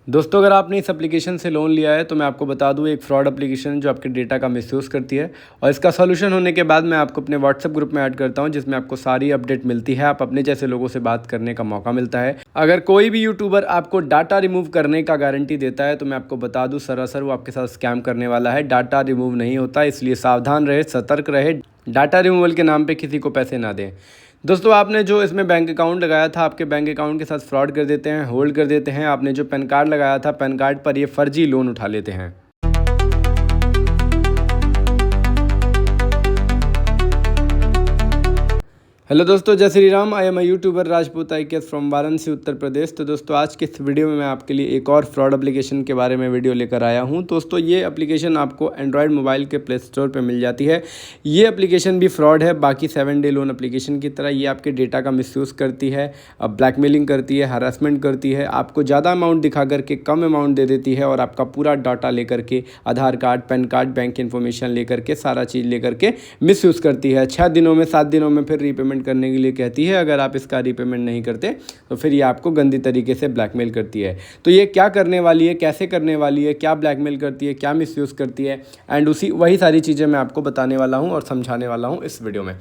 दोस्तों, अगर आपने इस एप्लीकेशन से लोन लिया है तो मैं आपको बता दूं, एक फ्रॉड एप्लीकेशन है जो आपके डेटा का मिसयूज़ करती है। और इसका सॉल्यूशन होने के बाद मैं आपको अपने व्हाट्सएप ग्रुप में ऐड करता हूं, जिसमें आपको सारी अपडेट मिलती है। आप अपने जैसे लोगों से बात करने का मौका मिलता है। अगर कोई भी यूट्यूबर आपको डाटा रिमूव करने का गारंटी देता है तो मैं आपको बता दूँ, सरासर वो आपके साथ स्कैम करने वाला है। डाटा रिमूव नहीं होता, इसलिए सावधान रहे, सतर्क रहे। डाटा रिमूवल के नाम पर किसी को पैसे ना दें। दोस्तों, आपने जो इसमें बैंक अकाउंट लगाया था, आपके बैंक अकाउंट के साथ फ्रॉड कर देते हैं, होल्ड कर देते हैं। आपने जो पैन कार्ड लगाया था, पैन कार्ड पर ये फर्जी लोन उठा लेते हैं। हेलो दोस्तों, जय Shri Ram. I am YouTuber Rajput IKS from Varanasi, Uttar Pradesh. तो दोस्तों, आज के इस वीडियो में मैं आपके लिए एक और फ्रॉड एप्लीकेशन के बारे में वीडियो लेकर आया हूं। दोस्तों, ये एप्लीकेशन आपको एंड्रॉयड मोबाइल के प्ले स्टोर पर मिल जाती है। ये एप्लीकेशन भी फ्रॉड है, बाकी 7 डे लोन एप्लीकेशन की तरह। ये आपके डेटा का मिसयूज़ करती है, ब्लैकमेलिंग करती है, हरासमेंट करती है। आपको ज़्यादा अमाउंट दिखा करके कम अमाउंट दे देती है और आपका पूरा डाटा लेकर के, Aadhaar card, PAN card, bank information लेकर के, सारा चीज़ लेकर के मिसयूज़ करती है। 6 दिनों में, 7 दिनों में फिर रीपेमेंट करने के लिए कहती है। अगर आप इसका रीपेमेंट नहीं करते तो फिर ये आपको गंदी तरीके से ब्लैकमेल करती है। तो ये क्या करने वाली है, कैसे करने वाली है, क्या ब्लैकमेल करती है, क्या मिसयूज़ करती है, एंड वही सारी चीज़ें मैं आपको बताने वाला हूँ और समझाने वाला हूँ इस वीडियो में।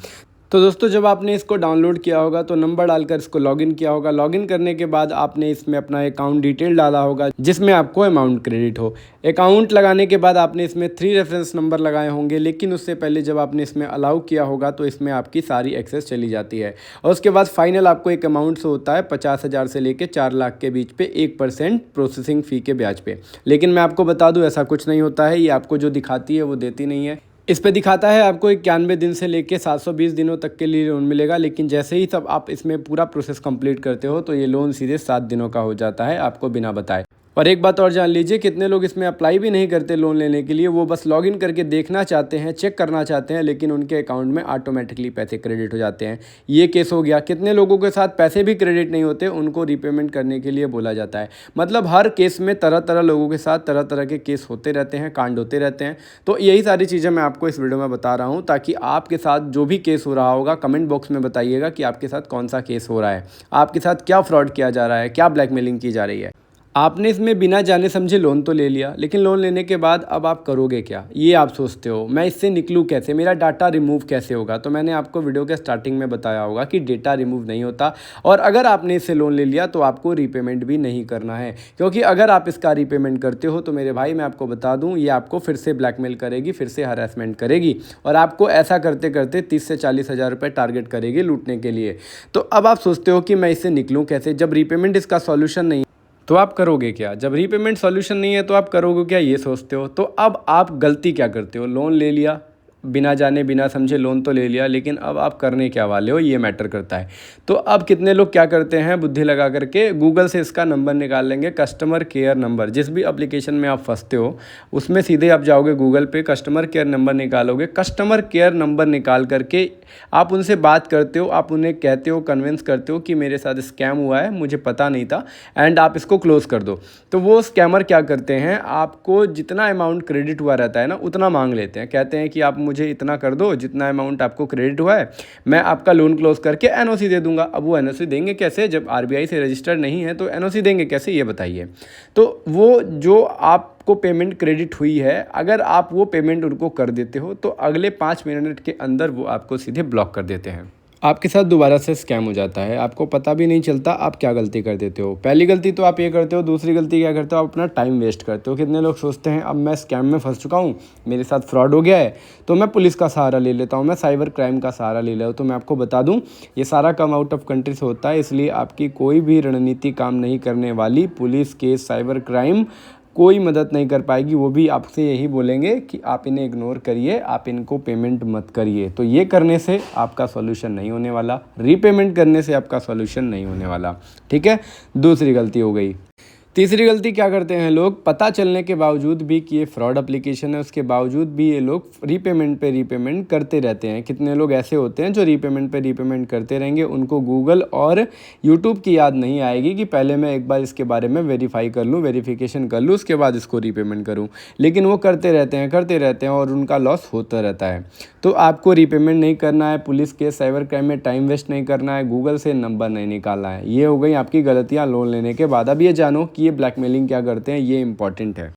तो दोस्तों, जब आपने इसको डाउनलोड किया होगा तो नंबर डालकर इसको लॉगिन किया होगा। लॉगिन करने के बाद आपने इसमें अपना अकाउंट डिटेल डाला होगा, जिसमें आपको अमाउंट क्रेडिट हो। अकाउंट लगाने के बाद आपने इसमें 3 रेफरेंस नंबर लगाए होंगे, लेकिन उससे पहले जब आपने इसमें अलाउ किया होगा तो इसमें आपकी सारी एक्सेस चली जाती है। और उसके बाद फाइनल आपको एक अमाउंट से होता है 50,000 से लेकर 4 लाख के बीच पे 1% प्रोसेसिंग फ़ी के ब्याज पे। लेकिन मैं आपको बता दूँ, ऐसा कुछ नहीं होता है। ये आपको जो दिखाती है वो देती नहीं है। इस पे दिखाता है आपको 91 दिन से लेके 720 दिनों तक के लिए लोन मिलेगा, लेकिन जैसे ही तब आप इसमें पूरा प्रोसेस कंप्लीट करते हो तो ये लोन सीधे 7 दिनों का हो जाता है, आपको बिना बताए। और एक बात और जान लीजिए, कितने लोग इसमें अप्लाई भी नहीं करते लोन लेने के लिए। वो बस लॉगिन करके देखना चाहते हैं, चेक करना चाहते हैं, लेकिन उनके अकाउंट में ऑटोमेटिकली पैसे क्रेडिट हो जाते हैं। ये केस हो गया। कितने लोगों के साथ पैसे भी क्रेडिट नहीं होते, उनको रीपेमेंट करने के लिए बोला जाता है। मतलब हर केस में तरह तरह लोगों के साथ तरह तरह के केस होते रहते हैं, कांड होते रहते हैं। तो यही सारी चीज़ें मैं आपको इस वीडियो में बता रहा हूँ, ताकि आपके साथ जो भी केस हो रहा होगा, कमेंट बॉक्स में बताइएगा कि आपके साथ कौन सा केस हो रहा है, आपके साथ क्या फ्रॉड किया जा रहा है, क्या ब्लैकमेलिंग की जा रही है। आपने इसमें बिना जाने समझे लोन तो ले लिया, लेकिन लोन लेने के बाद अब आप करोगे क्या, ये आप सोचते हो। मैं इससे निकलूँ कैसे, मेरा डाटा रिमूव कैसे होगा। तो मैंने आपको वीडियो के स्टार्टिंग में बताया होगा कि डेटा रिमूव नहीं होता, और अगर आपने इससे लोन ले लिया तो आपको रीपेमेंट भी नहीं करना है। क्योंकि अगर आप इसका रीपेमेंट करते हो तो मेरे भाई, मैं आपको बता दूँ, ये आपको फिर से ब्लैकमेल करेगी, फिर से हरासमेंट करेगी, और आपको ऐसा करते करते 30 से 40 हज़ार रुपये टारगेट करेगी लूटने के लिए। तो अब आप सोचते हो कि मैं इससे निकलूँ कैसे, जब रीपेमेंट इसका सॉल्यूशन नहीं तो आप करोगे क्या। जब रीपेमेंट सॉल्यूशन नहीं है तो आप करोगे क्या, ये सोचते हो। तो अब आप गलती क्या करते हो, लोन ले लिया, बिना जाने बिना समझे लोन तो ले लिया, लेकिन अब आप करने क्या वाले हो, ये मैटर करता है। तो अब कितने लोग क्या करते हैं, बुद्धि लगा करके गूगल से इसका नंबर निकाल लेंगे, कस्टमर केयर नंबर। जिस भी एप्लीकेशन में आप फंसते हो उसमें सीधे आप जाओगे गूगल पे, कस्टमर केयर नंबर निकालोगे। कस्टमर केयर नंबर निकाल करके आप उनसे बात करते हो, आप उन्हें कहते हो, कन्विंस करते हो कि मेरे साथ स्कैम हुआ है, मुझे पता नहीं था, एंड आप इसको क्लोज़ कर दो। तो वो स्कैमर क्या करते हैं, आपको जितना अमाउंट क्रेडिट हुआ रहता है ना, उतना मांग लेते हैं। कहते हैं कि आप मुझे इतना कर दो, जितना अमाउंट आपको क्रेडिट हुआ है, मैं आपका लोन क्लोज करके NOC दे दूंगा। अब वो NOC देंगे कैसे, जब RBI से रजिस्टर्ड नहीं है तो NOC देंगे कैसे, ये बताइए। तो वो जो आपको पेमेंट क्रेडिट हुई है, अगर आप वो पेमेंट उनको कर देते हो तो अगले 5 मिनट के अंदर वो आपको सीधे ब्लॉक कर देते हैं। आपके साथ दोबारा से स्कैम हो जाता है, आपको पता भी नहीं चलता आप क्या गलती कर देते हो। पहली गलती तो आप ये करते हो, दूसरी गलती क्या करते हो, आप अपना टाइम वेस्ट करते हो। कितने लोग सोचते हैं अब मैं स्कैम में फंस चुका हूँ, मेरे साथ फ्रॉड हो गया है, तो मैं पुलिस का सहारा ले लेता हूँ, मैं साइबर क्राइम का सहारा ले लेता हूँ। तो मैं आपको बता दूँ, ये सारा काम आउट ऑफ कंट्री से होता है, इसलिए आपकी कोई भी रणनीति काम नहीं करने वाली। पुलिस, केस, साइबर क्राइम कोई मदद नहीं कर पाएगी। वो भी आपसे यही बोलेंगे कि आप इन्हें इग्नोर करिए, आप इनको पेमेंट मत करिए। तो ये करने से आपका सॉल्यूशन नहीं होने वाला, रीपेमेंट करने से आपका सॉल्यूशन नहीं होने वाला। ठीक है, दूसरी गलती हो गई। तीसरी गलती क्या करते हैं लोग, पता चलने के बावजूद भी कि ये फ्रॉड एप्लीकेशन है, उसके बावजूद भी ये लोग रीपेमेंट पे रीपेमेंट करते रहते हैं। कितने लोग ऐसे होते हैं जो रीपेमेंट पे रीपेमेंट करते रहेंगे, उनको गूगल और यूट्यूब की याद नहीं आएगी कि पहले मैं एक बार इसके बारे में वेरीफाई कर लूँ, वेरिफिकेशन कर लूँ, उसके बाद इसको रीपेमेंट करूँ। लेकिन वो करते रहते हैं और उनका लॉस होता रहता है। तो आपको रीपेमेंट नहीं करना है, पुलिस केस, साइबर क्राइम में टाइम वेस्ट नहीं करना है, गूगल से नंबर नहीं निकालना है। ये हो गई आपकी गलतियाँ लोन लेने के बाद। अब ये जानो कि ये ब्लैकमेलिंग क्या करते हैं, ये इंपॉर्टेंट है।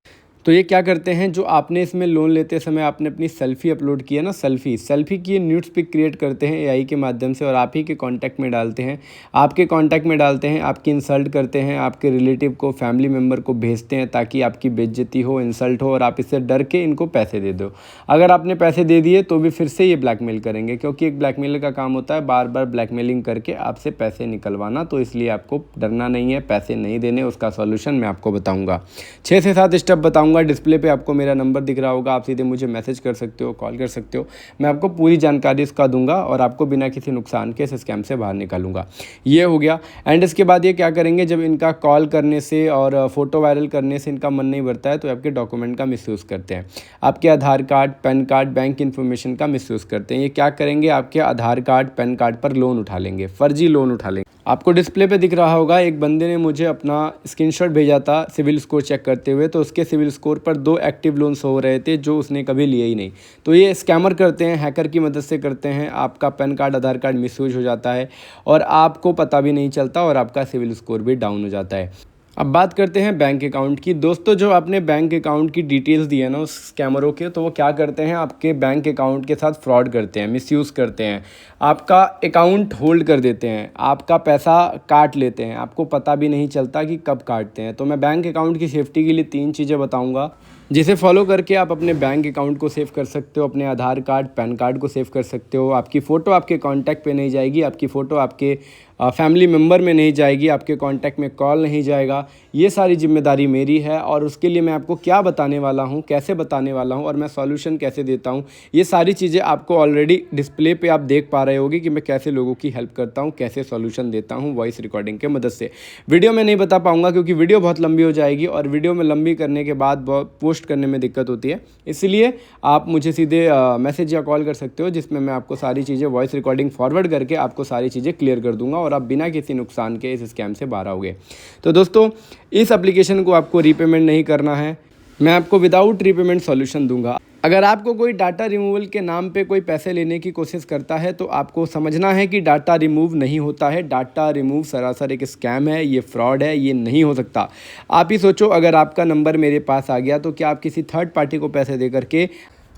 तो ये क्या करते हैं, जो आपने इसमें लोन लेते समय आपने अपनी सेल्फ़ी अपलोड की है ना, सेल्फ़ी की न्यूड्स पिक क्रिएट करते हैं एआई के माध्यम से और आप ही के कांटेक्ट में डालते हैं, आपके कांटेक्ट में डालते हैं, आपकी इंसल्ट करते हैं, आपके रिलेटिव को, फैमिली मेम्बर को भेजते हैं ताकि आपकी बेइज्जती हो, इंसल्ट हो और आप इससे डर के इनको पैसे दे दो। अगर आपने पैसे दे दिए तो भी फिर से ये ब्लैकमेल करेंगे, क्योंकि एक ब्लैकमेलर का काम होता है बार बार ब्लैकमेलिंग करके आपसे पैसे निकलवाना। तो इसलिए आपको डरना नहीं है, पैसे नहीं देने। उसका सॉल्यूशन मैं आपको बताऊँगा, 6 से 7 स्टेप बताऊँगा। डिस्प्ले पे आपको मेरा नंबर दिख रहा होगा, आप सीधे मुझे मैसेज कर सकते हो, कॉल कर सकते हो। मैं आपको पूरी जानकारी इसका दूंगा और आपको बिना किसी नुकसान के इस स्कैम से बाहर निकालूंगा। ये हो गया। एंड इसके बाद ये क्या करेंगे, जब इनका कॉल करने से और फ़ोटो वायरल करने से इनका मन नहीं भरता है तो आपके डॉक्यूमेंट का मिसयूज़ करते हैं। आपके Aadhaar card, PAN card, bank information का मिसयूज़ करते हैं। ये क्या करेंगे, आपके आधार कार्ड, पैन कार्ड पर लोन उठा लेंगे, फर्जी लोन उठा लेंगे। आपको डिस्प्ले पे दिख रहा होगा, एक बंदे ने मुझे अपना स्क्रीनशॉट भेजा था सिविल स्कोर चेक करते हुए, तो उसके सिविल स्कोर पर 2 एक्टिव लोन्स हो रहे थे जो उसने कभी लिए ही नहीं। तो ये स्कैमर करते हैं, हैकर की मदद से करते हैं। आपका पैन कार्ड, आधार कार्ड मिसयूज हो जाता है और आपको पता भी नहीं चलता और आपका सिविल स्कोर भी डाउन हो जाता है। अब बात करते हैं बैंक अकाउंट की। दोस्तों, जो आपने बैंक अकाउंट की डिटेल्स दी है ना उस स्कैमरों के, तो वो क्या करते हैं, आपके बैंक अकाउंट के साथ फ्रॉड करते हैं, मिसयूज़ करते हैं, आपका अकाउंट होल्ड कर देते हैं, आपका पैसा काट लेते हैं, आपको पता भी नहीं चलता कि कब काटते हैं। तो मैं बैंक अकाउंट की सेफ्टी के लिए 3 चीज़ें बताऊँगा, जिसे फॉलो करके आप अपने बैंक अकाउंट को सेव कर सकते हो, अपने आधार कार्ड, पैन कार्ड को सेव कर सकते हो। आपकी फ़ोटो आपके कॉन्टैक्ट पे नहीं जाएगी, आपकी फ़ोटो आपके फैमिली मेम्बर में नहीं जाएगी, आपके कॉन्टैक्ट में कॉल नहीं जाएगा। ये सारी जिम्मेदारी मेरी है और उसके लिए मैं आपको क्या बताने वाला हूँ, कैसे बताने वाला हूँ और मैं सॉल्यूशन कैसे देता हूँ, ये सारी चीज़ें आपको ऑलरेडी डिस्प्ले पे आप देख पा रहे होगी कि मैं कैसे लोगों की हेल्प करता हूँ, कैसे सॉल्यूशन देता हूँ वॉइस रिकॉर्डिंग के मदद से। वीडियो में नहीं बता पाऊँगा क्योंकि वीडियो बहुत लंबी हो जाएगी और वीडियो में लंबी करने के बाद पोस्ट करने में दिक्कत होती है। इसलिए आप मुझे सीधे मैसेज या कॉल कर सकते हो, जिसमें मैं आपको सारी चीज़ें वॉइस रिकॉर्डिंग फॉरवर्ड करके आपको सारी चीज़ें क्लियर कर दूंगा और आप बिना किसी नुकसान के इस स्कैम से बाहर आओगे। तो दोस्तों, इस एप्लीकेशन को आपको रीपेमेंट नहीं करना है, मैं आपको विदाउट रीपेमेंट सॉल्यूशन दूंगा। अगर आपको कोई डाटा रिमूवल के नाम पे कोई पैसे लेने की कोशिश करता है तो आपको समझना है कि डाटा रिमूव नहीं होता है। डाटा रिमूव सरासर एक स्कैम है, ये फ्रॉड है, ये नहीं हो सकता। आप ही सोचो, अगर आपका नंबर मेरे पास आ गया तो क्या आप किसी थर्ड पार्टी को पैसे दे करके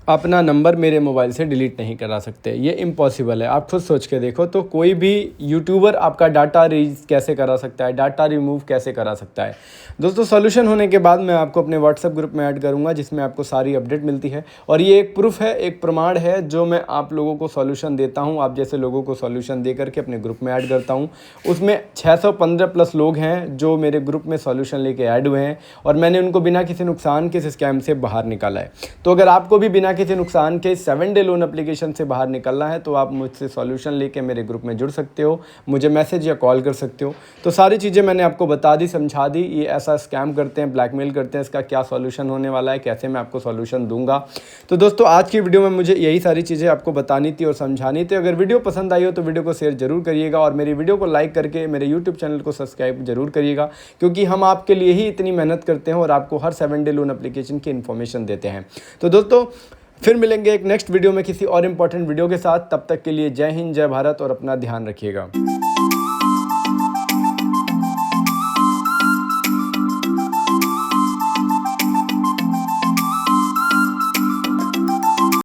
अपना नंबर मेरे मोबाइल से डिलीट नहीं करा सकते? ये इम्पॉसिबल है। आप खुद सोच के देखो। तो कोई भी यूट्यूबर आपका डाटा रीच कैसे करा सकता है, डाटा रिमूव कैसे करा सकता है? दोस्तों, सॉल्यूशन होने के बाद मैं आपको अपने व्हाट्सएप ग्रुप में ऐड करूंगा, जिसमें आपको सारी अपडेट मिलती है और ये एक प्रूफ है, एक प्रमाण है जो मैं आप लोगों को सॉल्यूशन देता हूँ, आप जैसे लोगों को सॉल्यूशन दे करके अपने ग्रुप में ऐड करता हूँ। उसमें 615+ लोग हैं जो मेरे ग्रुप में सॉल्यूशन लेके ऐड हुए हैं और मैंने उनको बिना किसी नुकसान के इस स्कैम से बाहर निकाला है। तो अगर आपको भी बिना किसी नुकसान के 7 डे लोन एप्लीकेशन से बाहर निकलना है तो आप मुझसे सॉल्यूशन लेके मेरे ग्रुप में जुड़ सकते हो, मुझे मैसेज या कॉल कर सकते हो। तो सारी चीज़ें मैंने आपको बता दी, समझा दी। ये ऐसा स्कैम करते हैं, ब्लैकमेल करते हैं, इसका क्या सॉल्यूशन होने वाला है, कैसे मैं आपको सॉल्यूशन दूंगा। तो दोस्तों, आज की वीडियो में मुझे यही सारी चीज़ें आपको बतानी थी और समझानी थी। अगर वीडियो पसंद आई हो तो वीडियो को शेयर जरूर करिएगा और मेरी वीडियो को लाइक करके मेरे यूट्यूब चैनल को सब्सक्राइब जरूर करिएगा, क्योंकि हम आपके लिए ही इतनी मेहनत करते हैं और आपको हर 7 डे लोन एप्लीकेशन की इन्फॉर्मेशन देते हैं। तो दोस्तों, फिर मिलेंगे एक नेक्स्ट वीडियो में किसी और इम्पोर्टेंट वीडियो के साथ। तब तक के लिए जय हिंद, जय भारत और अपना ध्यान रखिएगा।